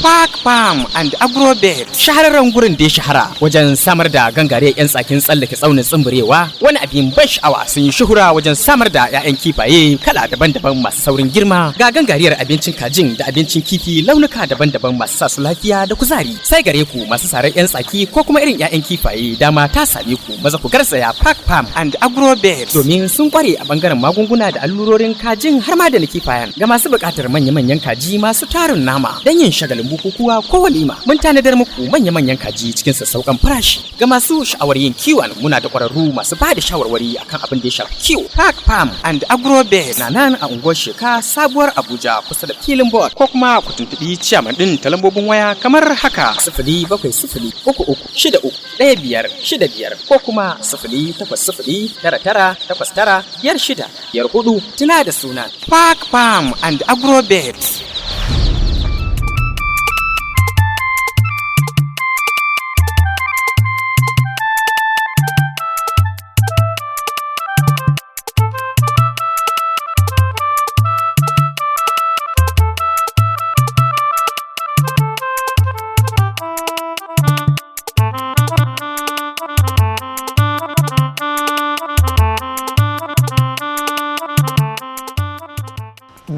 Park Farm and Agrobet shahararren gurin da ya shahara wajen samar da gangare 'yan tsakin tsallake tsaunin tsimbirewa. Wani abin ban sha'awa sun yi shuhura wajen samar da 'ya'yan kifaye kala daban-daban masu saurin girma, ga gangariyar abincin kajin da abincin kifi launuka daban-daban masu sa su lafiya da kuzari. Sai gare ku masu sarar 'yan tsaki ko kuma irin 'ya'yan kifaye, dama ta same ku, maza ku garzaya Park Farm and Agrobet domin sun kware a bangaren magunguna da allurorin kajin har ma da na kifayen. Ga masu buƙatar manya-manyan kaji masu tarin nama don yin shagalin bukukuwa ko walima, mun tanadar muku manya-manyan kaji cikin sassauƙan farashi. Ga masu sha'awar yin kiwon, muna da ƙwararru masu ba da shawarwari akan abin da ya shafi kiwo. Park Farm and Agrobet na nan a unguwar Sheka, Sabuwar Abuja, kusa da filin board, ko kuma ku tuntuɓi ciyaman ɗin ta lambobin waya kamar haka: 07033631565 ko kuma 08099895654. Tuna da sunan Park Farm and Agrobet.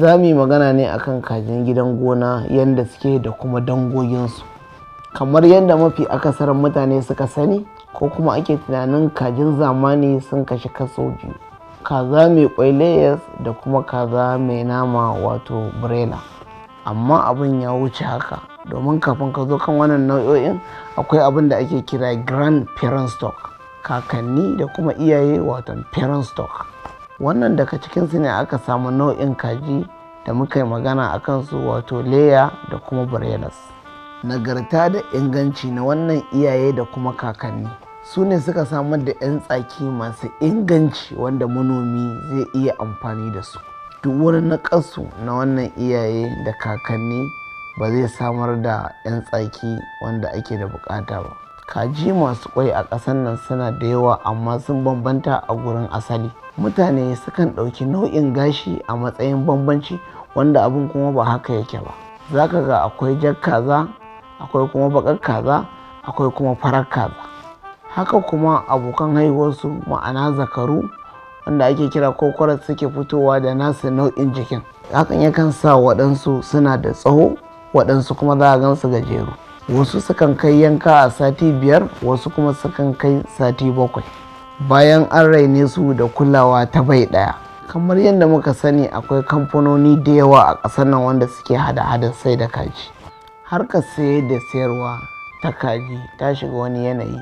Za mu yi magana ne akan kajin gidan gona, yadda suke da kuma dangoginsu. Kamar yadda mafi akasarin mutane suka sani ko kuma ake tunanin, kajin zamani sun kashi kaso biyu: kaza mai kwai layers da kuma kaza mai nama wato broiler. Amma abin ya wuce haka, domin kafin ka zo kan wannan nau'o'in akwai abin da ake kira grand parent stock, kakanni da kuma iyaye wato parent stock. Wannan daga cikinsu ne aka samu nau'in kaji da muka yi magana a kansu wato layer da kuma broilers. Nagarta da inganci na wannan iyaye da kuma kakanni su ne suka samar da 'yan tsaki masu inganci wanda manomi zai iya amfani da su. Duk wani naƙasu na wannan iyaye da kakanni ba zai samar da 'yan tsaki wanda ake da bukata ba. Kaji masu kwai a ƙasar nan suna da yawa, amma sun bambanta a gurin asali. Mutane sukan ɗauki nau'in gashi a matsayin bambanci, wanda abin kuma ba haka yake ba. Za ka ga akwai jar kaza, akwai kuma baƙar kaza, akwai kuma farar kaza. Haka kuma abokan haihuwarsu, ma'ana zakaru wanda ake kira kokorat, suke fitowa da nasu nau'in jikin. Hakan yakan sa waɗansu suna da tsawo, waɗansu kuma za a gansu gajeru. Wasu sukan kai yanka a sati 5, wasu kuma sukan kai sati 7 bayan an raine su da kulawa ta bai ɗaya. Kamar yadda muka sani, akwai kamfanoni da yawa a ƙasar nan wanda suke hada-hada sai da kaji. Harkar saye da sayarwa ta kaji ta shiga wani yanayi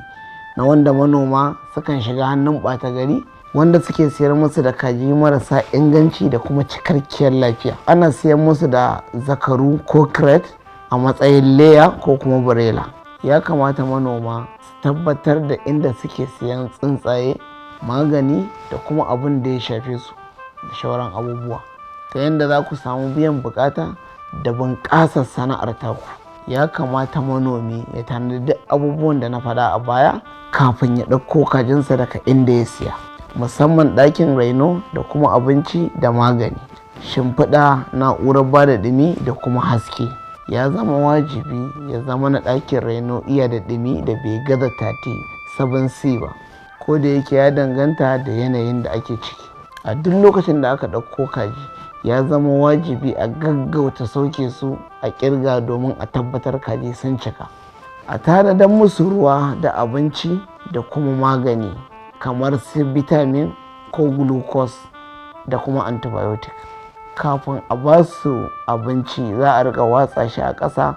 na wanda manoma sukan shiga hannun ɓata gari, wanda suke sayar musu da kaji marasa inganci da kuma cikakkiyar lafiya. Ana sayar musu da zakaru ko crate a matsayin layer ko kuma broiler. Ya kamata manoma su tabbatar da inda suke siyan tsuntsaye, magani da kuma abin da ya shafe su da shauran abubuwa, ta yadda za ku samu biyan bukata da bunƙasar sana'ar taku. Ya kamata manomi ya tanadi abubuwan da na faɗa a baya kafin ya ɗauko kajinsa daga inda ya siya, musamman ɗakin raino da kuma abinci da magani, shimfiɗa, na'urar ba da ɗumi da kuma haske. Ya zama wajibi ya zama na ɗakin raino iya da ɗumi da bai gaza 37C ba, ko da yake ya danganta da yanayin da ake ciki. A duk lokacin da aka ɗauko kaji, ya zama wajibi a gaggauta sauke su a ƙirga domin a tabbatar kaji sun cika. A tanadar musu ruwa da abinci da kuma magani kamar su vitamin ko glucose da kuma antibiotic. Kafin a ba su abinci, za a riƙa watsa shi a ƙasa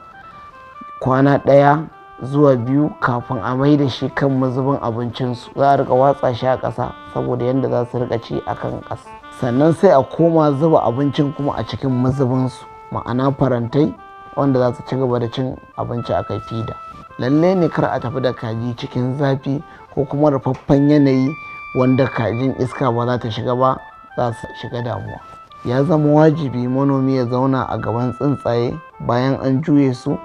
kwana 1 zuwa 2 kafin a mai da shi kan mazubin abincinsu. Za a riƙa watsa shi a ƙasa saboda yadda za su riƙa ci a kan ƙasa. Sannan sai a koma zuba abincin kuma a cikin mazubinsu, ma'ana farantai wanda za su ci gaba da cin abinci a kai fida. Lalle ne kar a tafi da kaji cikin zafi ko kuma rufaffen yanayi wanda kajin iska ba za ta shiga ba, za su shiga damuwa. Ya zama wajibi manomi ya zauna a gaban tsuntsaye bayan an juye su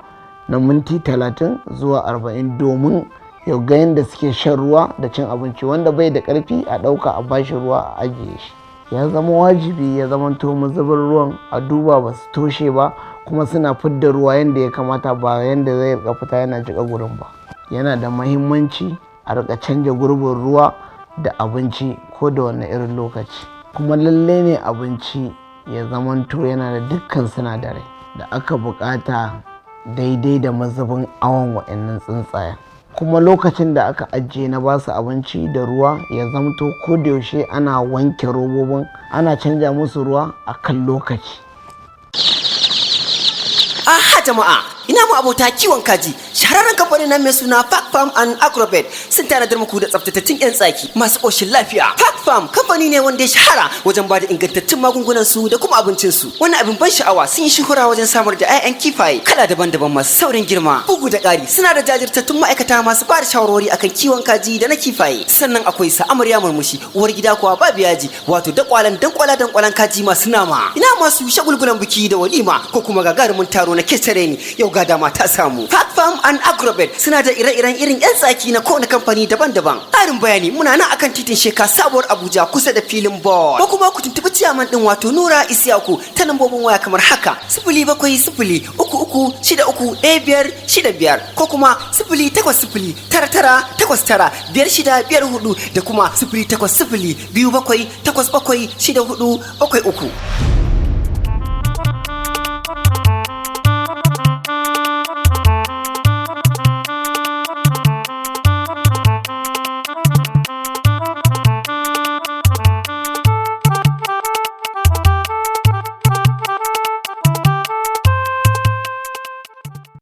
na minti 30 zuwa 40 domin ya ga yadda suke shan ruwa da cin abinci. Wanda bai da ƙarfi a ɗauka a bashi ruwa a ajiye shi. Ya zama wajibi ya zamanto mazubin ruwan a duba ba su toshe ba kuma suna fidda ruwa yadda ya kamata ba yadda zai rika fita yana jiƙa gurin ba. Yana da mahimmanci a rika canja gurbin ruwa da abinci ko da wani irin lokaci, kuma lalle ne abinci ya zamanto yana da dukkan sinadarai da aka buƙata daidai da mazubin awon waɗannan tsuntsayen. Kuma lokacin da aka ajiye na basu abinci da ruwa ya zamto ko da yaushe ana wanke robobin, ana canja musu ruwa a kan lokaci. Aha jama'a, ina mu abota kiwon kaji. Shahararren kamfanin nan mai suna Park Farm and Agrobet sun tanadar muku da tsaftatattun 'yan tsaki masu ƙoshin lafiya. Park Farm kamfani ne wanda ya shahara wajen bada ingantattun magungunan su da kuma abincin su. Wani abin ban sha'awa, sun yi shuhura wajen samar da 'ya'yan kifaye kala daban-daban masu saurin girma. Bugu da ƙari, suna da jajirtattun ma'aikata masu bada shawarwari akan kiwon kaji da na kifaye. Sannan akwai sa amarya murmushi, uwar gida kuwa babu yaji, wato dankwalan kaji masu nama. Ina masu shagulgulan biki da walima ko kuma gagarumin taro na kecere ni, yau ga dama ta samu. Park Farm and Agrobet suna da ire-iren irin 'yan tsaki na kowane kamfani daban-daban. Ƙarin bayani, muna nan akan titin Sheka Sabuwar Abuja kusa da filin ball. Ko kuma ku tuntuɓi ciyaman ɗin wato Nura Isiyaku ta lambobin waya kamar haka: 0700-33-63-1565 ko kuma 0800-99-8654 da kuma 0800-2787-6473.